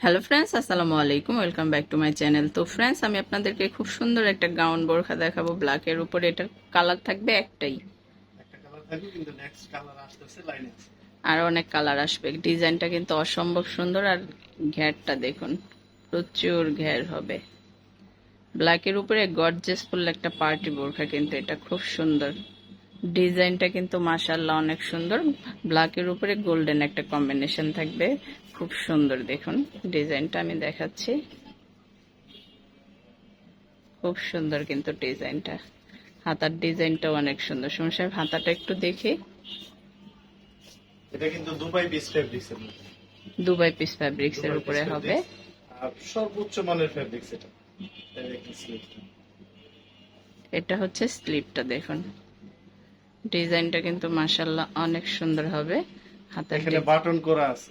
Hello friends, আসসালামু আলাইকুম। Welcome back to my channel. তো ফ্রেন্ডস, আমি আপনাদেরকে খুব সুন্দর একটা গাউন বোরখা দেখাবো ব্ল্যাকের উপরে। এটার কালার থাকবে একটাই, একটা কালার থাকবে কিন্তু নেক্সট কালার আসতেছে লাইনে আছে। আর অনেক কালার আসবে। ডিজাইনটা কিন্তু অসম্ভব সুন্দর, আর ঘেরটা দেখুন, প্রচুর ঘের হবে। ব্ল্যাকের উপরে গর্জিয়াস ফুল একটা পার্টি বোরখা, কিন্তু এটা খুব সুন্দর। ডিজাইনটা কিন্তু মাশাআল্লাহ অনেক সুন্দর। ব্ল্যাকের উপরে গোল্ডেন একটা কম্বিনেশন থাকবে, খুব সুন্দর। দেখুন ডিজাইনটা আমি দেখাচ্ছি, খুব সুন্দর কিন্তু ডিজাইনটা। হাতার ডিজাইনটাও অনেক সুন্দর। সুমন সাহেব, হাতাটা একটু দেখি। এটা কিন্তু দুবাই পিস ফেব্রিক্স এর মধ্যে। দুবাই পিস ফ্যাব্রিক্স এর দুবাই উপরে পিস হবে। ফেব্রিক্স আর সর্বোচ্চ মানের ফেব্রিক্স এটা। এটা দেখুন স্লিপটা। এটা হচ্ছে স্লিপটা, দেখুন ডিজাইনটা কিন্তু মাশাআল্লাহ অনেক সুন্দর হবে। হাতার এখানে বাটন করা আছে।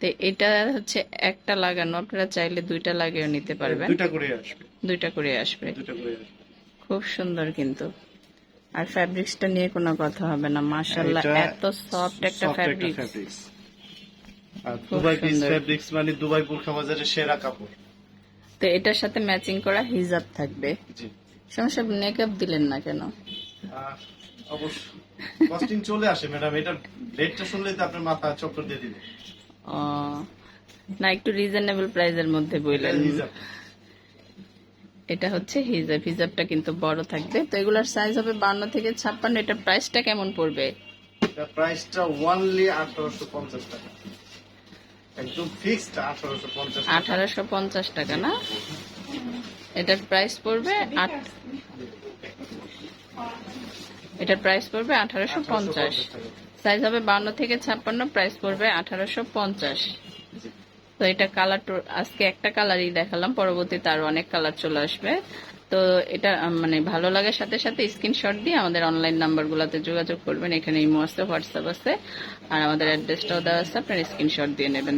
তো এটা হচ্ছে একটা লাগানো, আপনারা চাইলে দুইটা লাগিয়েও নিতে পারবেন। দুইটা করে আসবে। দুইটা করে আসবে, দুইটা করে আসবে। খুব সুন্দর কিন্তু। আর ফ্যাব্রিক্সটা নিয়ে কোনো কথা হবে না, মাশাআল্লাহ এটা এত সফট একটা সফট একটা ফ্যাব্রিক্স। ফেব্রিক্স। আর খুব দুবাই পিস সুন্দর। ফেব্রিক্স মানে দুবাই বোরখা বাজারের সেরা কাপড়। তো এটার সাথে ম্যাচিং করা হিজাব থাকবে। জি। সমস্যা, মেকআপ দিলেন না কেন? অবশ্য কস্টিং চলে আসে ম্যাডাম, এটা রেটটা শুনলেই তো আপনার মাথা চক্কর দিয়ে দিবে। ও, না একটু রিজনেবল প্রাইসের মধ্যে বললেন। হিজাব। এটা হচ্ছে হিজাব। হিজাবটা কিন্তু বড় থাকবে। তো এগুলার সাইজ হবে 52 থেকে 56। এটা প্রাইসটা কেমন পড়বে? এটা প্রাইসটা ওনলি 1850 টাকা। একদম ফিক্সড 1850 টাকা। 1850 টাকা না? এটার প্রাইস পড়বে এটার প্রাইস পড়বে 1850। 1850 টাকা। সাইজ হবে 52 থেকে 56, প্রাইস পড়বে 1850। তো এটা কালার, আজকে একটা কালারই দেখালাম, পরবর্তীতে আরো অনেক কালার চলে আসবে। তো এটা মানে ভালো লাগার সাথে সাথে স্ক্রিনশট দিয়ে আমাদের অনলাইন নাম্বারগুলোতে যোগাযোগ করবেন। এখানে ইমো আছে, হোয়াটসঅ্যাপ আছে, আর আমাদের অ্যাড্রেসটাও দেওয়া আছে, আপনার স্ক্রিনশট দিয়ে নেবেন।